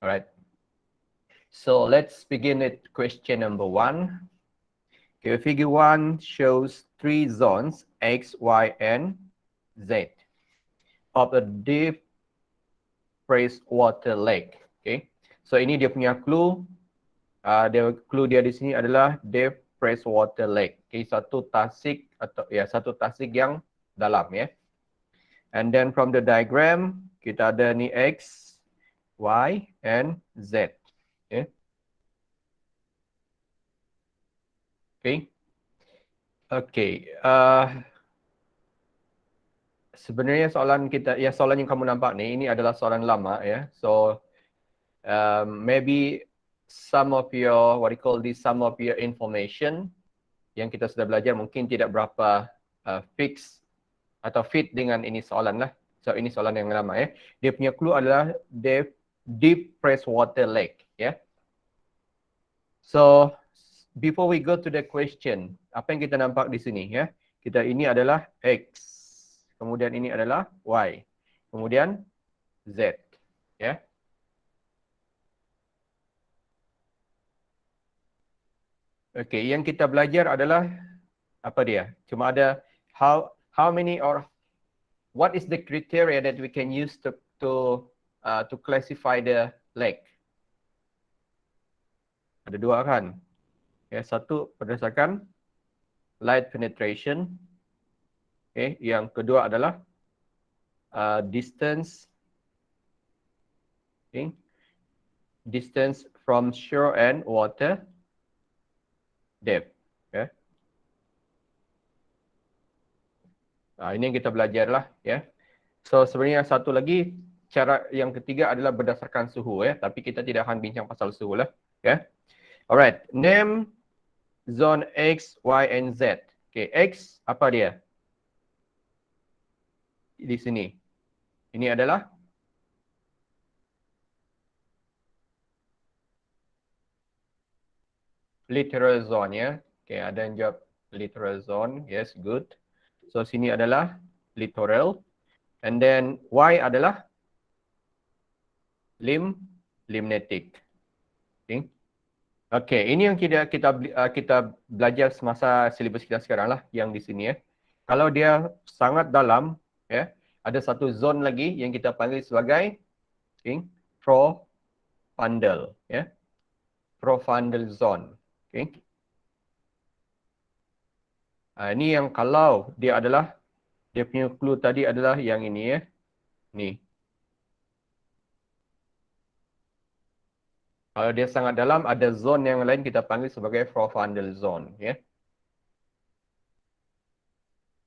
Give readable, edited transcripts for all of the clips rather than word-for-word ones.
Alright. So let's begin with question number 1. Okay, figure 1 shows 3 zones X, Y, and Z of a deep freshwater lake. Okay, so ini dia punya clue. Clue dia di sini adalah deep freshwater lake. Okay, satu tasik atau ya satu tasik yang dalam ya. And then from the diagram kita ada ni X, Y, and Z. Okay. Okay. Okay. Sebenarnya soalan kita, ya soalan yang kamu nampak ni, ini adalah soalan lama ya. So maybe some of your, what you call this, some of your information yang kita sudah belajar mungkin tidak berapa fix atau fit dengan ini soalan lah. So ini soalan yang lama ya. Dia punya clue adalah deep freshwater lake ya. So before we go to the question, apa yang kita nampak di sini ya? Kita ini adalah X. Kemudian ini adalah Y. Kemudian Z. Ya. Okey, yang kita belajar adalah apa dia? Cuma ada how many or what is the criteria that we can use to classify the lake? Ada dua kan? Ya, satu berdasarkan light penetration. Okay, yang kedua adalah distance, okay, distance from shore and water depth. Okay. Ini yang kita belajar lah. Ya. So sebenarnya satu lagi cara yang ketiga adalah berdasarkan suhu ya. Tapi kita tidak akan bincang pasal suhu lah. Ya. Alright. Name zone X, Y, and Z. Okay. X apa dia? Di sini. Ini adalah littoral zone ya. Okay, ada yang jawab littoral zone. Yes, good. So sini adalah littoral. And then Y adalah limnetic. Okay. Okay, ini yang kita belajar semasa silibus kita sekarang lah yang di sini ya. Kalau dia sangat dalam ya, ada satu zone lagi yang kita panggil sebagai profundal ya. Profundal zone. Okay. Ini yang kalau dia adalah, dia punya clue tadi adalah yang ini ya. Ni. Kalau dia sangat dalam, ada zone yang lain kita panggil sebagai profundal zone ya.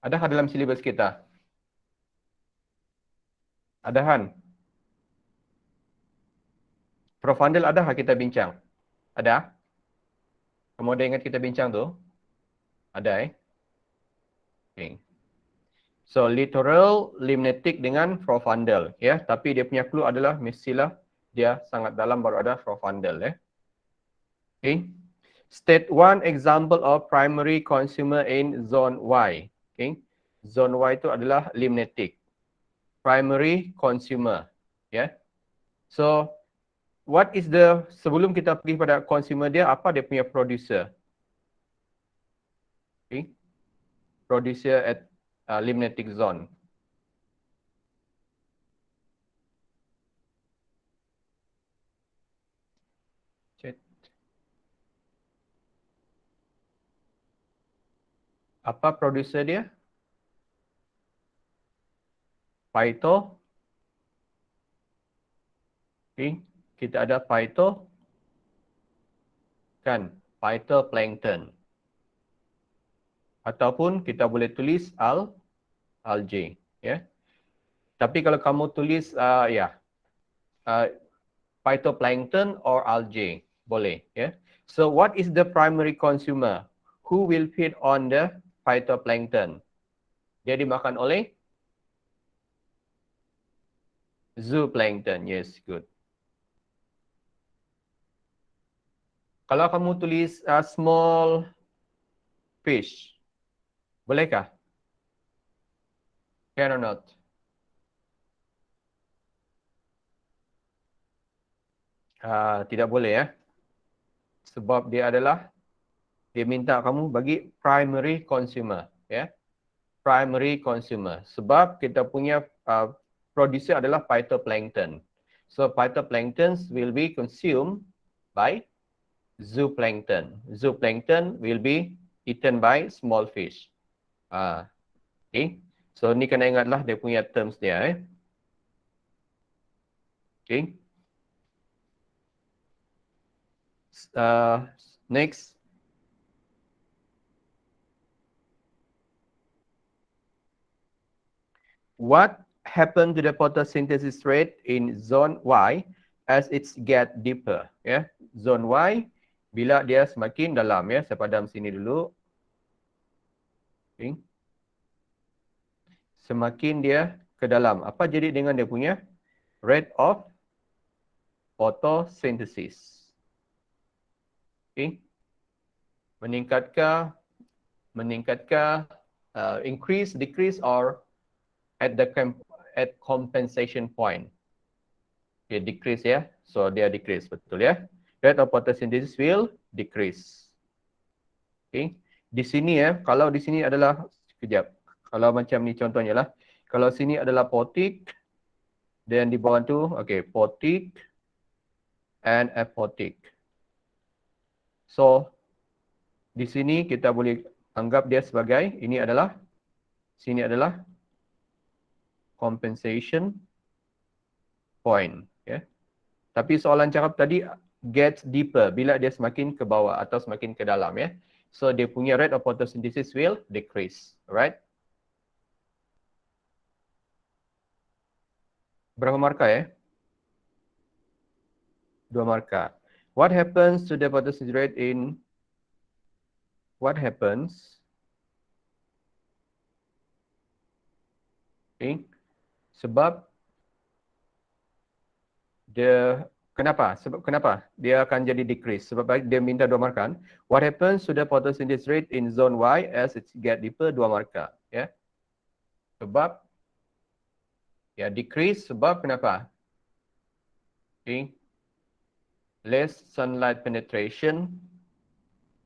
Adakah dalam silibus kita? Ada Han? Profundal adakah kita bincang? Ada? Kamu ada ingat kita bincang tu? Ada Okay. So littoral, limnetic dengan profundal ya. Tapi dia punya clue adalah mestilah dia sangat dalam baru ada profundal ya. Okay. State one example of primary consumer in zone Y. Okay. Zone Y itu adalah limnetic. Primary consumer. Ya. So what is the, sebelum kita pergi pada consumer dia, apa dia punya producer? Okay. Producer at limnetic zone. Apa producer dia? Phyto. Okay. Kita ada phyto. Kan? Phytoplankton. Ataupun kita boleh tulis algae. Ya. Tapi kalau kamu tulis phytoplankton or algae. Boleh. Ya. So what is the primary consumer? Who will feed on the phytoplankton? Dia dimakan oleh zooplankton. Yes, good. Kalau kamu tulis small fish, bolehkah? Can or not? Tidak boleh ya. Sebab dia minta kamu bagi primary consumer, ya. Primary consumer. Sebab kita punya producer adalah phytoplankton. So phytoplanktons will be consumed by zooplankton. Zooplankton will be eaten by small fish. Okay. So ni kena ingatlah dia punya terms dia. Okay. Next. What happened to the photosynthesis rate in zone Y as it get deeper? Ya, zone Y bila dia semakin dalam ya. Saya padam sini dulu. Okay. Semakin dia ke dalam. Apa jadi dengan dia punya rate of photosynthesis? Okay. Meningkatkah, increase, decrease, or at compensation point? Okay, decrease ya. So dia decrease, betul ya. Rate of photosynthesis will decrease. Okay. Di sini ya, kalau di sini adalah, sekejap. Kalau macam ni contohnya lah. Kalau sini adalah photic, dan di bawah tu, okay, photic and aphotic. So, di sini kita boleh anggap dia sebagai, sini adalah compensation point. Ya. Tapi soalan cakap tadi, gets deeper, bila dia semakin ke bawah atau semakin ke dalam ya. So, dia punya rate of photosynthesis will decrease. Alright? Berapa markah ya? 2 markah. What happens to the photosynthesis rate in what happens? Okay. Sebab dia kenapa? Dia akan jadi decrease? Sebab dia minta 2 markah. What happens to the photosynthesis rate in zone Y as it get deeper? 2 markah. Ya. Sebab ya decrease sebab kenapa? Okay. Less sunlight penetration.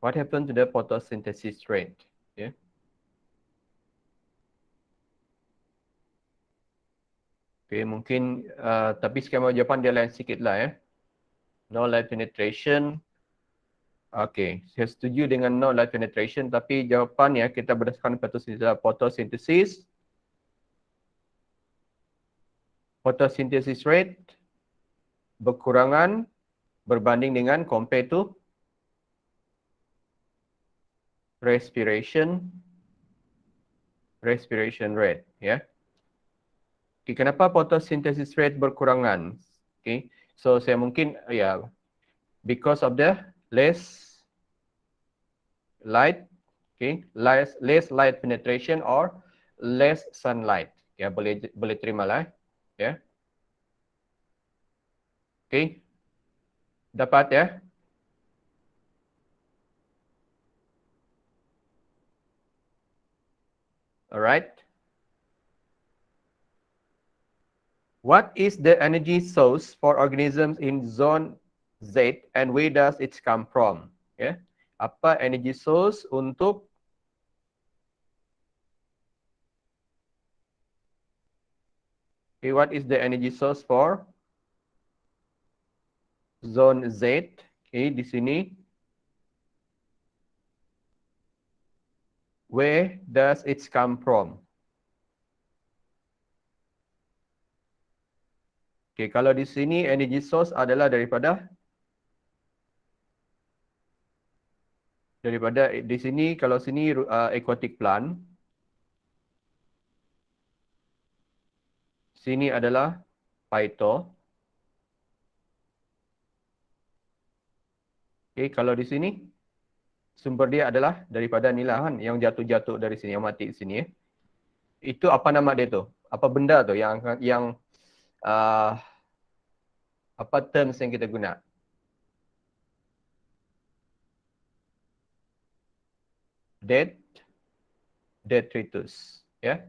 What happens to the photosynthesis rate? Yeah. Okay, mungkin tapi skema jawapan dia lain sikit lah ya. No light penetration. Okay, saya setuju dengan no light penetration, tapi jawapannya kita berdasarkan photosynthesis. Photosynthesis rate berkurangan berbanding dengan compare to respiration rate, ya. Okay, kenapa photosynthesis rate berkurangan? Okay, so saya mungkin ya because of the less light, okay, less light penetration or less sunlight. Ya, boleh terima lah, ya. Okay, dapat ya. Alright. What is the energy source for organisms in zone Z and where does it come from? Ya. Apa energy source untuk what is the energy source for zone Z? Okay, di sini. Where does it come from? Okay, kalau di sini energy source adalah daripada di sini, kalau sini aquatic plant. Sini adalah phyto. Okay, kalau di sini sumber dia adalah daripada nilahan yang jatuh-jatuh dari sini, yang mati di sini. Itu apa nama dia tu? Apa benda tu yang apa terms yang kita guna? Detritus, ya.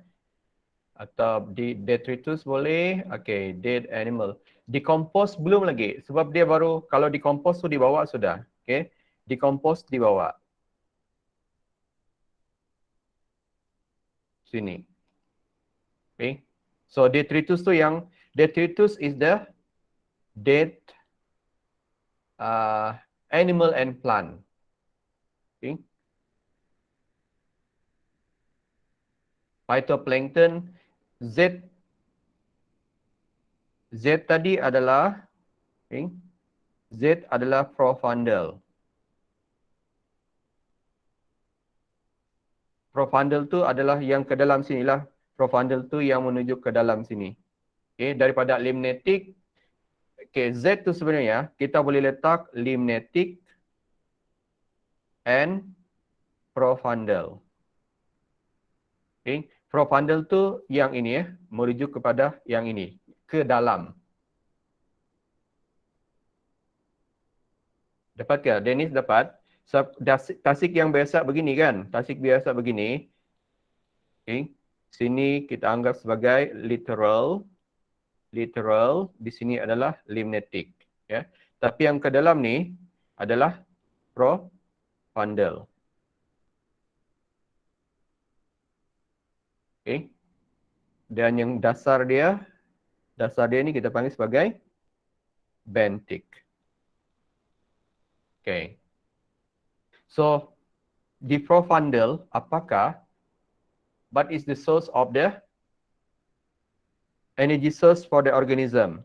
Atau detritus boleh. Okay, dead animal. Decompose belum lagi. Sebab dia baru, kalau decompose tu dibawa sudah. Okay. Decompose dibawa. Sini. Okay. So detritus tu yang, detritus is the dead animal and plant. Okay. Phytoplankton, Z tadi adalah, okay, Z adalah profundal. Profundal tu adalah yang ke dalam sini lah. Profundal tu yang menuju ke dalam sini. Okay, daripada limnetic, okay, Z tu sebenarnya kita boleh letak limnetic and profundal. Okay, profundal tu yang ini merujuk kepada yang ini, ke dalam. Dapat ke? Dennis dapat? Tasik yang biasa begini kan? Tasik biasa begini. Okay. Sini kita anggap sebagai literal. Literal. Di sini adalah limnetic. Ya. Tapi yang ke dalam ni adalah profundal. Okay. Dan yang dasar dia ni kita panggil sebagai benthic. Okay. So, di profundal, apakah, what is the source of the energy source for the organism?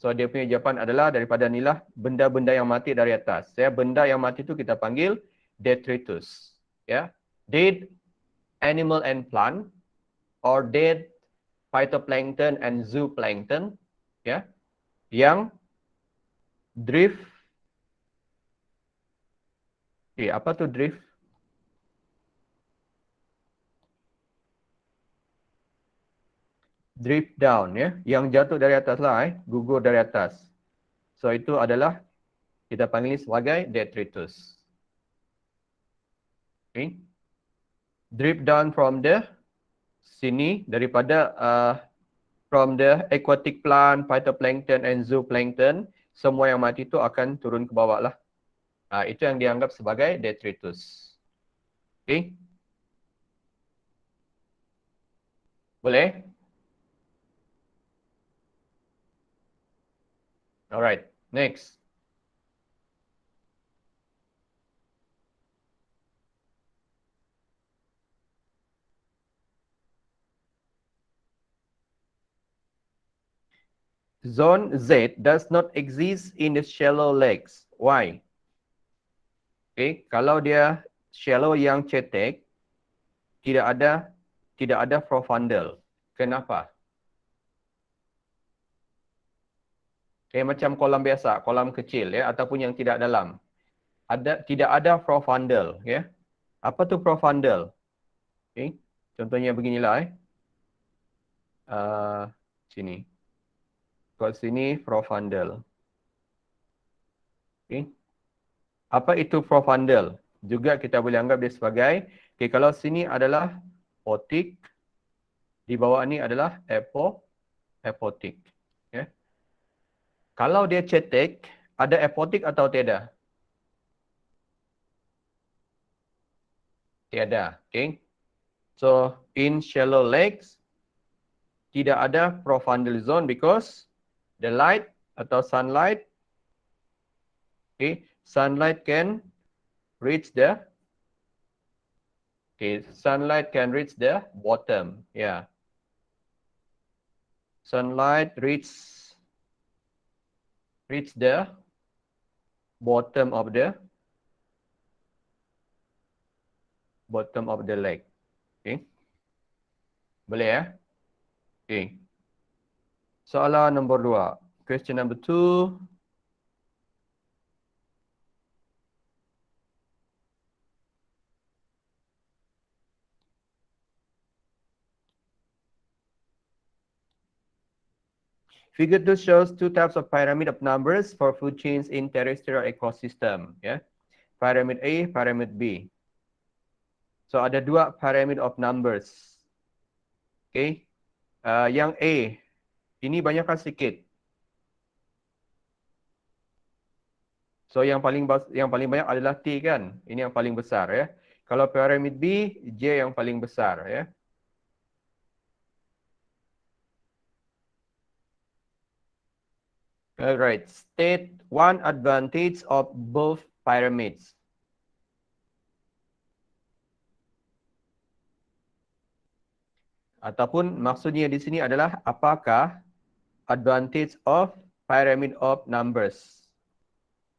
So, dia punya jawapan adalah daripada inilah benda-benda yang mati dari atas. Ya, benda yang mati itu kita panggil detritus. Ya, dead animal and plant, or dead phytoplankton and zooplankton. Ya, yang drift. Okay, apa tu drift? Drift down, ya, yang jatuh dari atas lah, gugur dari atas. So itu adalah kita panggil sebagai detritus. Okay. Drift down from the sini daripada from the aquatic plant, phytoplankton and zooplankton, semua yang mati itu akan turun ke bawah lah. Itu yang dianggap sebagai detritus. Okay. Boleh? Alright, next. Zone Z does not exist in the shallow lakes. Why? Okay, kalau dia shallow yang cetek, tidak ada profundal. Kenapa? Macam kolam biasa, kolam kecil ya, ataupun yang tidak dalam. Tidak ada profundal, ya. Apa tu profundal? Okay. Contohnya beginilah sini. Kat sini profundal. Okay. Apa itu profundal? Juga kita boleh anggap dia sebagai, okay, kalau sini adalah apotic, di bawah ni adalah apotic. Okay. Kalau dia cetek, ada apotic atau tiada? Tiada. Okay. So, in shallow lakes, tidak ada profundal zone because the light atau sunlight, okay, sunlight can reach the, okay, sunlight can reach the bottom. Yeah. Sunlight reach the bottom of the lake. Okay. Boleh ya? Okay. Soalan nombor 2. Question number 2. Figure 2 shows two types of pyramid of numbers for food chains in terrestrial ecosystem. Yeah. Pyramid A, pyramid B. So ada dua pyramid of numbers. Okay. Yang A, Ini banyakkan sikit. So yang paling banyak adalah T kan? Ini yang paling besar ya. Kalau piramid B, J yang paling besar ya. Alright, state one advantage of both pyramids. Ataupun maksudnya di sini adalah apakah advantage of pyramid of numbers?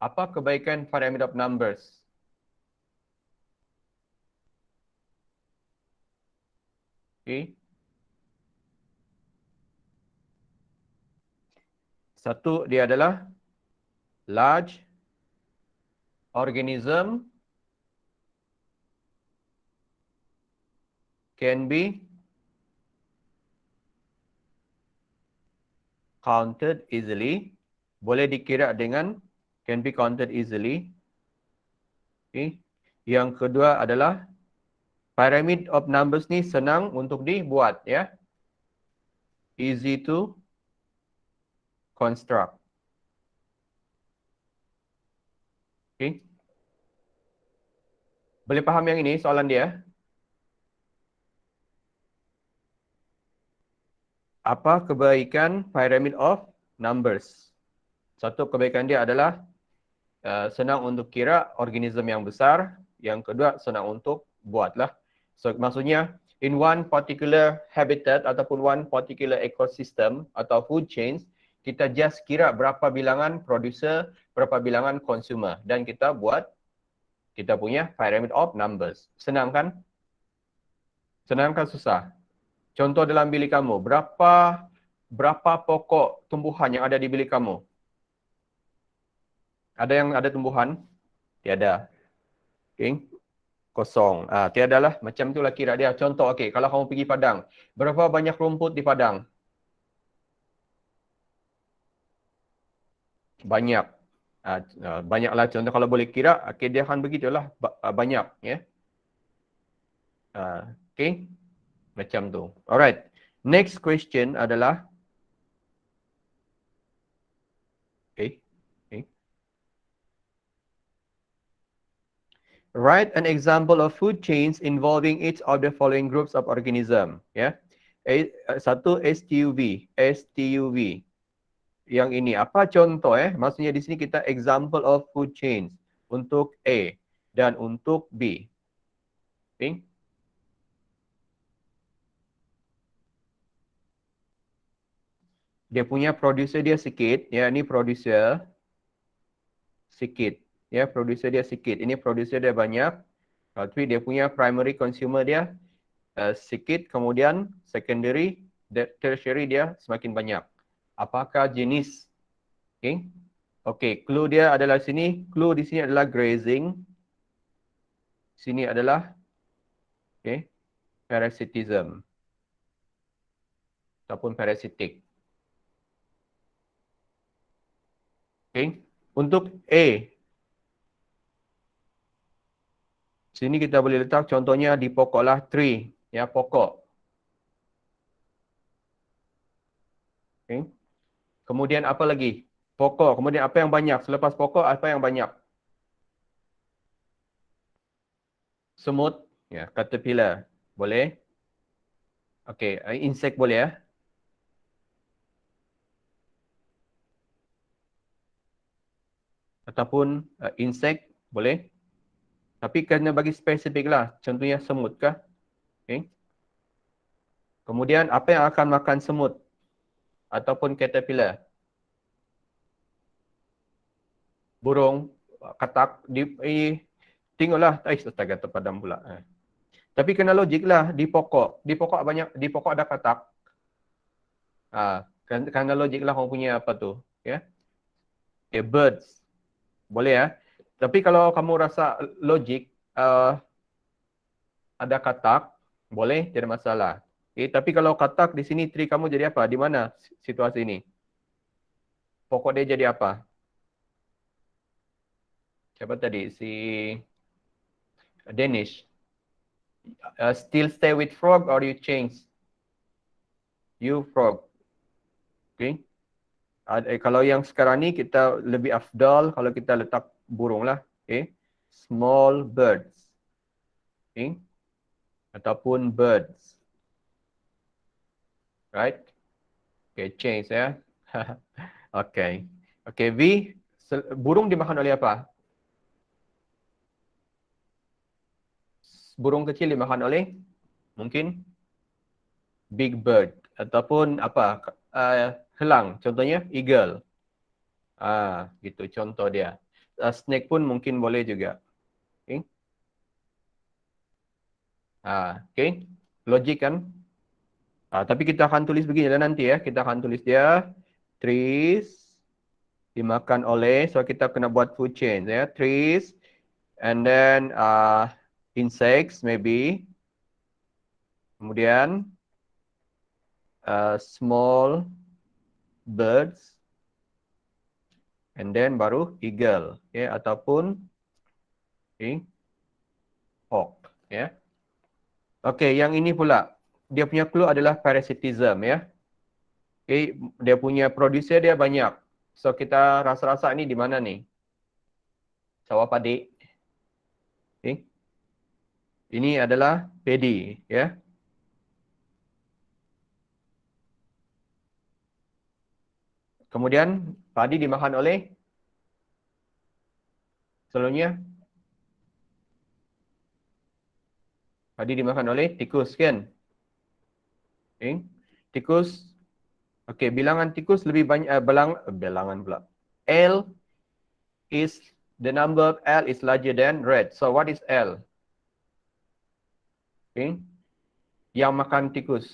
Apa kebaikan pyramid of numbers? Okay. Satu, dia adalah large organism can be counted easily. Boleh dikira dengan can be counted easily. Okay. Yang kedua adalah pyramid of numbers ni senang untuk dibuat ya. Easy to construct. Okay. Boleh faham yang ini soalan dia? Apa kebaikan pyramid of numbers? Satu kebaikan dia adalah senang untuk kira organisme yang besar. Yang kedua senang untuk buatlah. So maksudnya in one particular habitat ataupun one particular ecosystem atau food chains, kita just kira berapa bilangan producer, berapa bilangan consumer dan kita buat kita punya pyramid of numbers. Senang kan? Senang kan susah? Contoh dalam bilik kamu, berapa pokok tumbuhan yang ada di bilik kamu? Ada yang ada tumbuhan? Tiada. Okay. Kosong. Tiada lah. Macam itulah kira dia. Contoh, okay, kalau kamu pergi Padang, berapa banyak rumput di Padang? Banyak. Banyaklah. Contoh kalau boleh kira, okay, dia akan begitulah. Banyak. Ya. Okay. Macam tu. Alright. Next question adalah okay. Okay. Write an example of food chains involving each of the following groups of organism. Ya. Satu STUV. STUV. Yang ini. Apa contoh Maksudnya di sini kita example of food chains untuk A dan untuk B. Okay. Dia punya producer dia sikit, ya ini producer sikit, ya producer dia sikit. Ini producer dia banyak, tapi dia punya primary consumer dia sikit, kemudian secondary, tertiary dia semakin banyak. Apakah jenis? Okay. Okay, clue dia adalah sini. Clue di sini adalah grazing. Sini adalah okay, parasitism ataupun parasitic. Okay. Untuk A, sini kita boleh letak contohnya di pokok lah tree, ya pokok. Okay. Kemudian apa lagi? Pokok. Kemudian apa yang banyak? Selepas pokok apa yang banyak? Semut, ya caterpillar. Boleh? Okay, insect boleh ya? Ataupun insect boleh? Tapi kena bagi spesifik lah. Contohnya semut kah? Okay. Kemudian apa yang akan makan semut? Ataupun caterpillar? Burung, katak, tengoklah. Astaga, terpadam pula. Tapi kena logik lah di pokok. Di pokok banyak, di pokok ada katak. Kena logik lah kamu punya apa tu. Ya. Okay, birds. Boleh ya. Tapi kalau kamu rasa logik, ada katak, boleh, tidak masalah. Okay, tapi kalau katak di sini tree kamu jadi apa? Di mana situasi ini? Pokok dia jadi apa? Siapa tadi? Si Danish. Still stay with frog or you change? You frog. Okay. Kalau yang sekarang ni kita lebih afdal kalau kita letak burung lah. Okay. Small birds. Okay. Ataupun birds. Right. Okay, change ya. Okay. Okay, V. Burung dimakan oleh apa? Burung kecil dimakan oleh mungkin big bird ataupun apa? Helang. Contohnya eagle. Gitu contoh dia. Snake pun mungkin boleh juga. Okay. Okay. Logik kan? Tapi kita akan tulis begini lah nanti ya. Kita akan tulis dia trees dimakan oleh. So kita kena buat food chain ya. Trees and then insects maybe. Kemudian small birds and then baru eagle ya ataupun hawk ya. Okay, yang ini pula dia punya clue adalah parasitism ya. Okay, dia punya producer dia banyak. So kita rasa-rasa ni di mana ni? Sawah padi. Okay. Ini adalah padi ya. Kemudian padi dimakan oleh selalunya padi dimakan oleh tikus kan? Okay. Tikus. Okay, bilangan tikus lebih banyak bilangan pula. L is the number of L is larger than red. So what is L? Okay. Yang makan tikus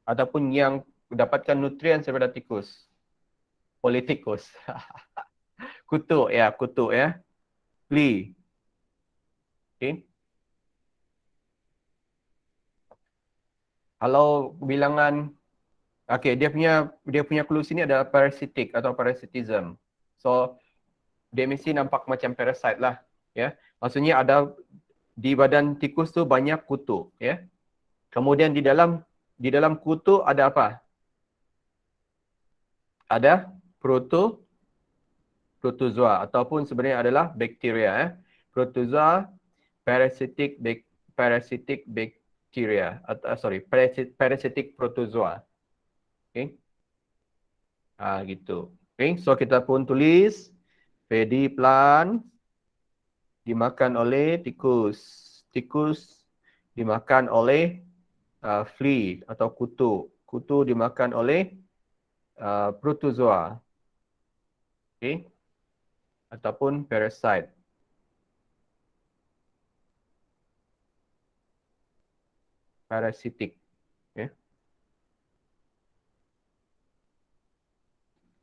ataupun yang dapatkan nutrien daripada tikus. Politikus. Kutuk ya, kutuk ya. Flea. Okay. Kalau bilangan okay, dia punya clue sini adalah parasitic atau parasitism. So dia mesti nampak macam parasite lah, ya. Maksudnya ada di badan tikus tu banyak kutu, ya. Kemudian di dalam kutu ada apa? Ada protozoa ataupun sebenarnya adalah bakteria, ya. Protozoa, parasitic bacteria atau parasitic protozoa. Okay. Gitu. Okay, so kita pun tulis padi plant dimakan oleh tikus. Tikus dimakan oleh flea atau kutu. Kutu dimakan oleh protozoa. Okay. Ataupun parasite. Parasitic. Okay.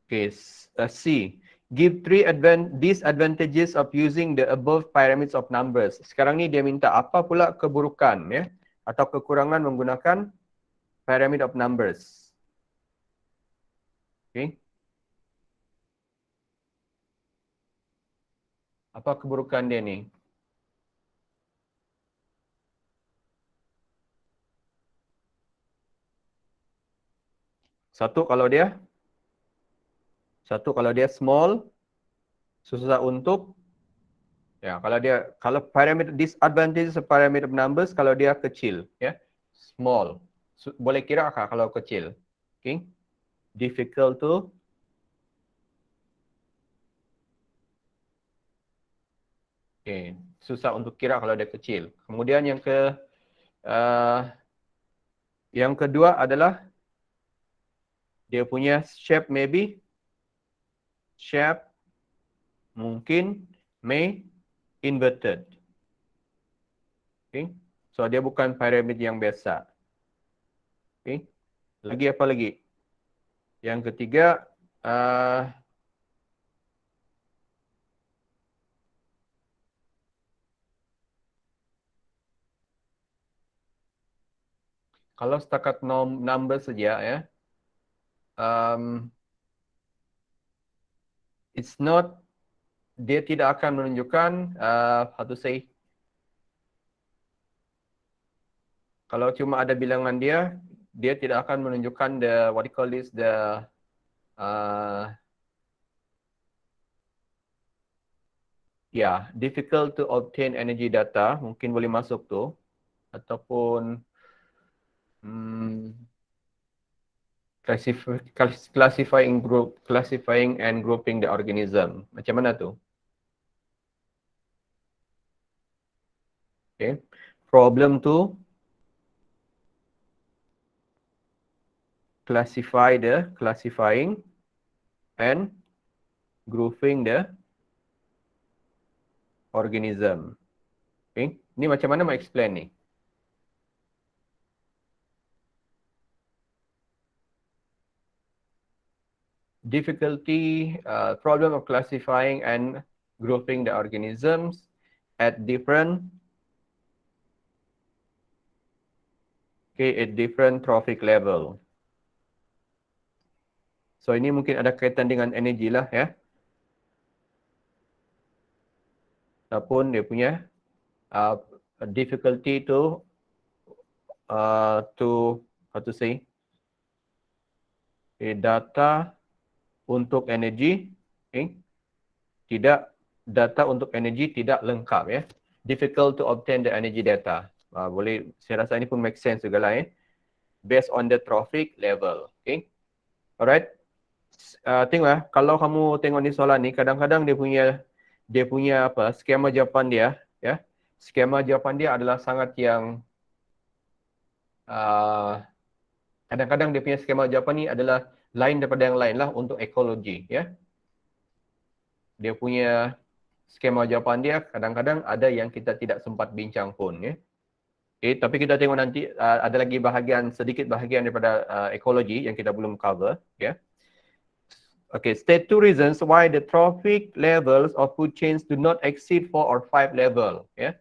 Okay. C. Give 3 disadvantages of using the above pyramids of numbers. Sekarang ni dia minta apa pula keburukan ya atau kekurangan menggunakan pyramid of numbers. Okay. Apa keburukan dia ni? Satu kalau dia small, susah untuk kalau pyramid disadvantages of pyramid of numbers kalau dia kecil ya. Small. Boleh kira kah kalau kecil? Okay. Difficult to susah untuk kira kalau dia kecil. Kemudian yang kedua adalah dia punya shape mungkin may inverted. Okay. So dia bukan pyramid yang biasa. Okay. Lagi apa lagi? Yang ketiga kalau setakat number saja ya. It's not, dia tidak akan menunjukkan how to say, kalau cuma ada bilangan dia, dia tidak akan menunjukkan the what you call this the difficult to obtain energy data, mungkin boleh masuk tu, ataupun classifying and grouping the organism. Macam mana tu? Okay. Problem tu classifying and grouping the organism. Okay. Ni macam mana mau explain ni? Difficulty, problem of classifying and grouping the organisms at different trophic level. So ini mungkin ada kaitan dengan energi lah ya. Ataupun dia punya difficulty to how to say data untuk energi data untuk energi tidak lengkap ya. Difficult to obtain the energy data. Boleh, saya rasa ini pun make sense juga lah based on the trophic level. Okay. Alright. Tengok kalau kamu tengok ni soalan ni, kadang-kadang dia punya apa, skema jawapan dia ya. Skema jawapan dia adalah sangat yang kadang-kadang dia punya skema jawapan ni adalah lain daripada yang lain lah untuk ekologi ya. Dia punya skema jawapan dia kadang-kadang ada yang kita tidak sempat bincang pun ya. Okay, tapi kita tengok nanti ada lagi sedikit bahagian daripada ekologi yang kita belum cover ya. Okay, state 2 reasons why the trophic levels of food chains do not exceed 4 or 5 level ya.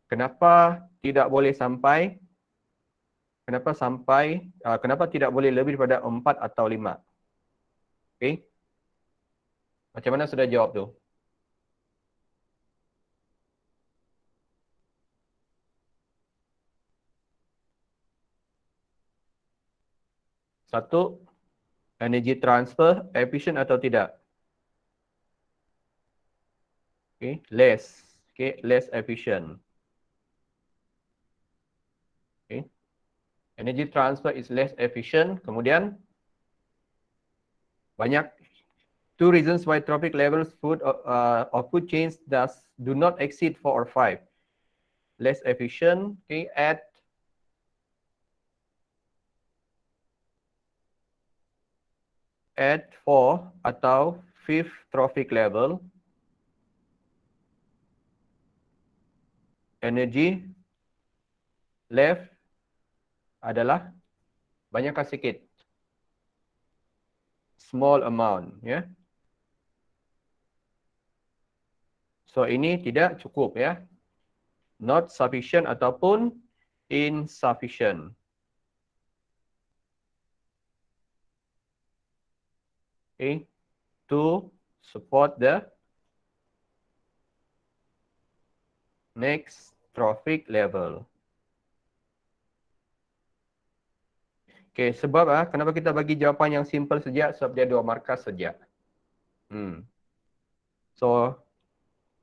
Kenapa tidak boleh sampai kenapa tidak boleh lebih daripada 4 atau 5? Okay. Macam mana sudah jawab tu? Satu, energy transfer efficient atau tidak? Okay, less efficient. Okay. Energy transfer is less efficient. Kemudian banyak two reasons why trophic levels of food chains do not exceed 4 or 5. Less efficient, okay, at at 4 atau 5th trophic level, energy left adalah banyak atau sikit? Small amount, ya. So ini tidak cukup, ya. Not sufficient ataupun insufficient. Okay, to support the next trophic level. Okay, sebab kenapa kita bagi jawapan yang simple saja? Sebab dia 2 markas saja. So,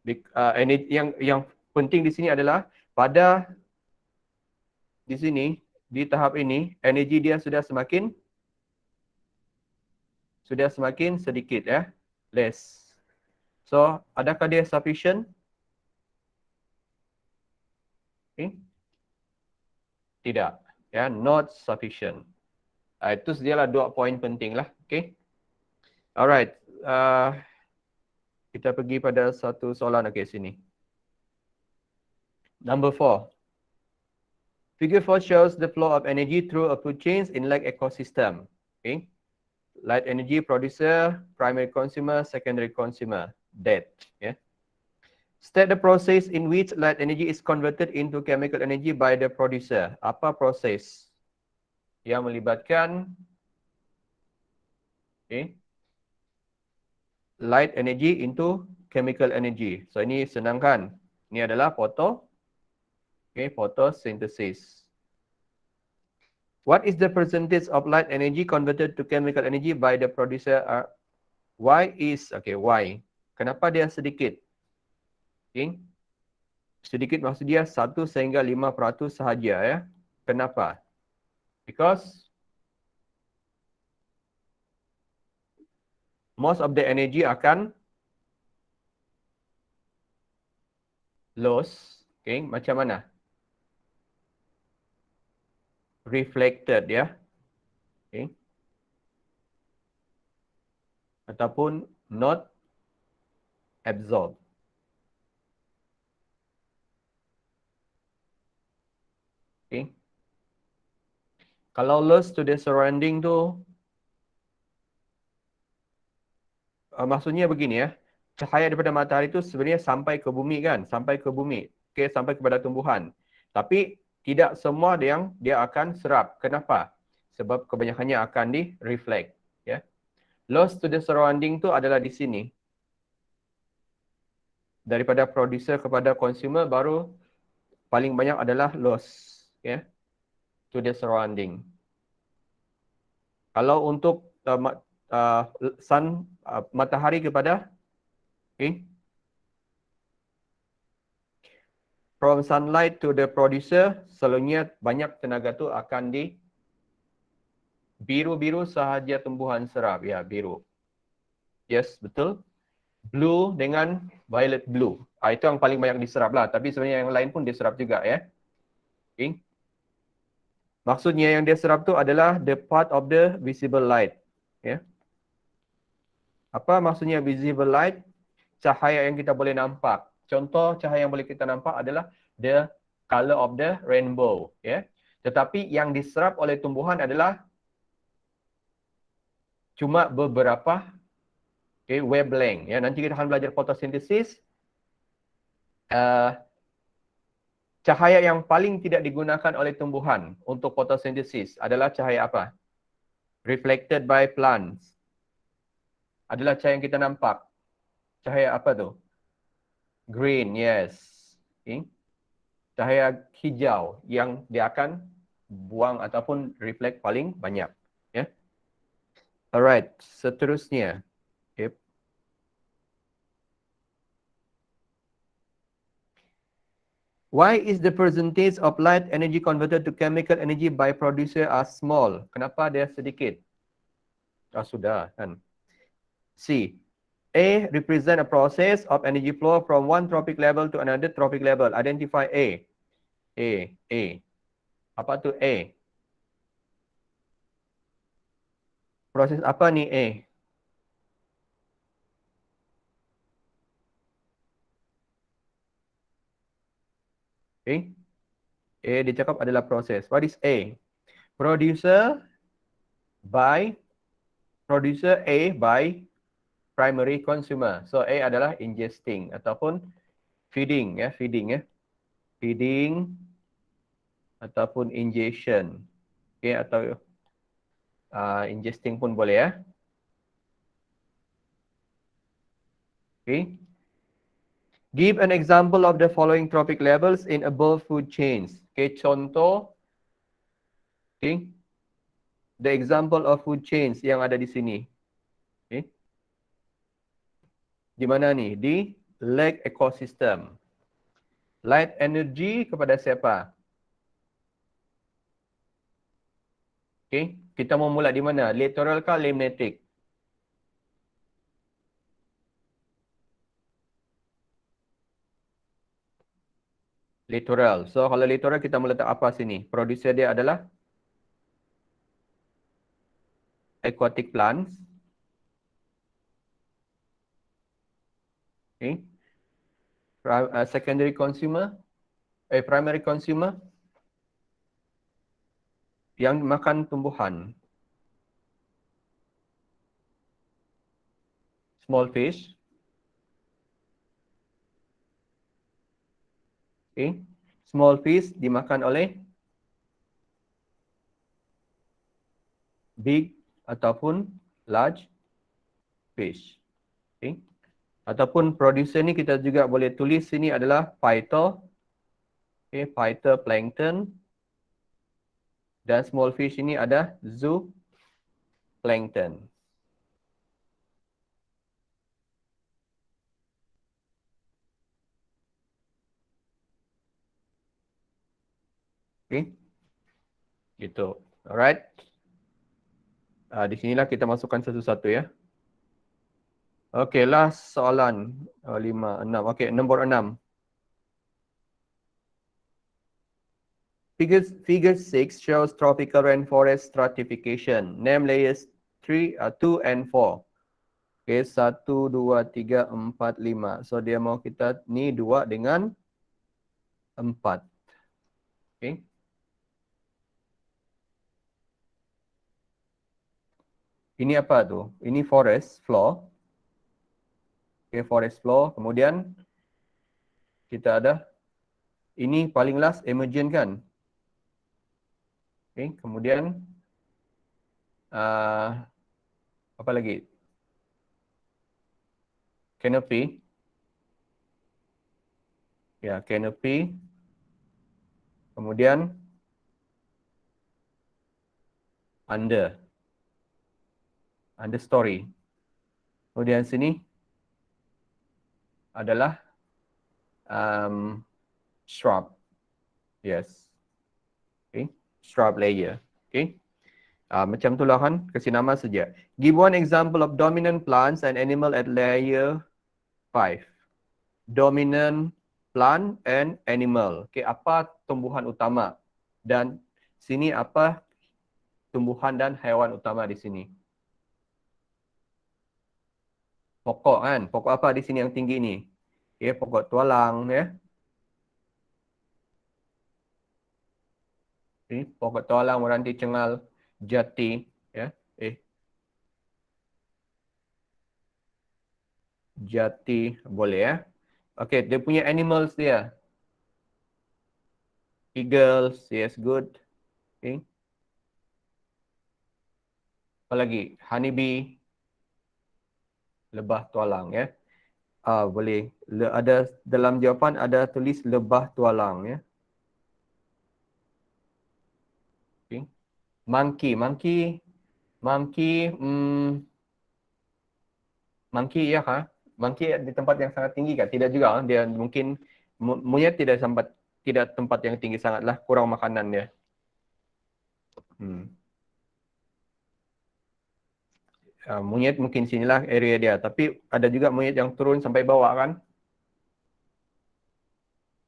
yang penting di sini adalah pada di sini di tahap ini energi dia sudah semakin sedikit, ya, less. So, adakah dia sufficient? Okay. Tidak, ya, not sufficient. Itu sedialah 2 poin penting lah, okay. Alright, kita pergi pada satu soalan, okay, sini. Number 4. Figure 4 shows the flow of energy through a food chains in like ecosystem. Okay. Light energy producer, primary consumer, secondary consumer, that. Yeah. State the process in which light energy is converted into chemical energy by the producer. Apa proses yang melibatkan light energy into chemical energy? So ini senang kan? Ini adalah photosynthesis. What is the percentage of light energy converted to chemical energy by the producer? Y is, okay, Y. Kenapa dia sedikit? Okay. Sedikit maksud dia 1 sehingga 5% sahaja ya. Kenapa? Because most of the energy akan loss. Okay, macam mana? Reflected ya. Okay. Ataupun not absorbed. Okay. Kalau loss to the surrounding tu, maksudnya begini ya. Cahaya daripada matahari itu sebenarnya sampai ke bumi kan? Sampai ke bumi. Okay, sampai kepada tumbuhan. Tapi tidak semua yang dia akan serap. Kenapa? Sebab kebanyakannya akan di-reflect. Ya. Loss to the surrounding tu adalah di sini. Daripada producer kepada consumer baru paling banyak adalah loss ya, to the surrounding. Kalau untuk matahari kepada from sunlight to the producer, selalunya banyak tenaga tu akan di biru-biru sahaja tumbuhan serap ya, biru. Yes, betul. Blue dengan violet blue. Itu yang paling banyak diserap lah, tapi sebenarnya yang lain pun diserap juga ya. Okay. Maksudnya yang dia serap tu adalah the part of the visible light. Ya. Apa maksudnya visible light? Cahaya yang kita boleh nampak. Contoh cahaya yang boleh kita nampak adalah the color of the rainbow. Ya. Tetapi yang diserap oleh tumbuhan adalah cuma beberapa wavelength. Ya. Nanti kita akan belajar fotosintesis. Cahaya yang paling tidak digunakan oleh tumbuhan untuk fotosintesis adalah cahaya apa? Reflected by plants. Adalah cahaya yang kita nampak. Cahaya apa tu? Green, yes. Okay. Cahaya hijau yang dia akan buang ataupun reflect paling banyak. Yeah. Alright, seterusnya. Okay. Why is the percentage of light energy converted to chemical energy by producer are small? Kenapa dia sedikit? Sudah kan. C. A represent a process of energy flow from one tropic level to another tropic level. Identify A. A. Apa tu A? Proses apa ni A? Okay. A dicakap adalah proses. What is A? Producer A by primary consumer. So A adalah ingesting ataupun feeding ya, feeding ataupun ingestion. Okay, atau ingesting pun boleh ya. Okay. Give an example of the following trophic levels in above food chains. Okay, contoh. Okay. The example of food chains yang ada di sini. Okay. Di mana ni? Di lake ecosystem. Light energy kepada siapa? Okay. Kita mau mula di mana? Littoral kah limnatic? Littoral. So kalau littoral kita meletak apa sini? Producer dia adalah aquatic plants. Okay. Secondary consumer, primary consumer yang makan tumbuhan. Small fish. Okay. Small fish dimakan oleh big ataupun large fish. Okay. Ataupun producer ni kita juga boleh tulis sini adalah phytoplankton. Dan small fish ini ada zooplankton. Okay. Gitu. Alright. Di sinilah kita masukkan satu-satu ya. Okay, last soalan. 5, 6. Okay, nombor 6. Figure 6 shows tropical rainforest stratification. Name layers 2 and 4. Okay, 1, 2, 3, 4, 5. So, dia mau kita ni 2 dengan 4. Okay. Ini apa tu? Ini forest floor. Okay, forest floor. Kemudian, kita ada, ini paling last emergent kan? Okay, kemudian, apa lagi? Canopy. Ya, canopy. Kemudian, understory. Kemudian sini adalah shrub. Yes. Okay. Shrub layer. Okay. Macam itulah kan, kasih nama saja. Give one example of dominant plants and animal at layer 5. Dominant plant and animal. Okay, apa tumbuhan utama? Dan sini apa tumbuhan dan haiwan utama di sini? Pokok kan? Pokok apa di sini yang tinggi ni? Okay, pokok tualang ya. Okay, pokok tualang, meranti cengal, jati ya. Jati boleh ya. Okay, dia punya animals dia. Eagles, yes, good. Okay. Apa lagi? Honeybee, lebah tualang ya. Boleh. Ada dalam jawapan ada tulis lebah tualang ya. Okay. Monkey, monkey ya kah? Monkey di tempat yang sangat tinggi kan? Tidak juga. Dia mungkin monyet tidak tempat yang tinggi sangatlah, kurang makanan dia. Monyet mungkin sinilah area dia, tapi ada juga monyet yang turun sampai bawah kan?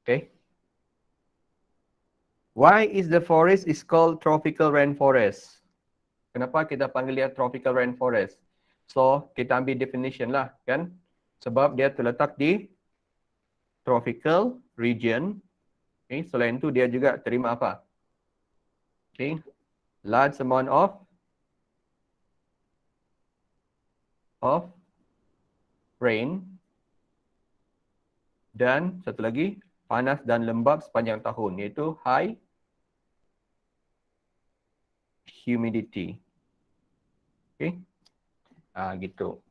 Okay. Why is the forest is called tropical rainforest? Kenapa kita panggil dia tropical rainforest? So, kita ambil definition lah kan? Sebab dia terletak di tropical region. Okay. Selain itu dia juga terima apa? Okay. Large amount of rain. Dan satu lagi, panas dan lembab sepanjang tahun, iaitu high humidity. Okay. Gitu.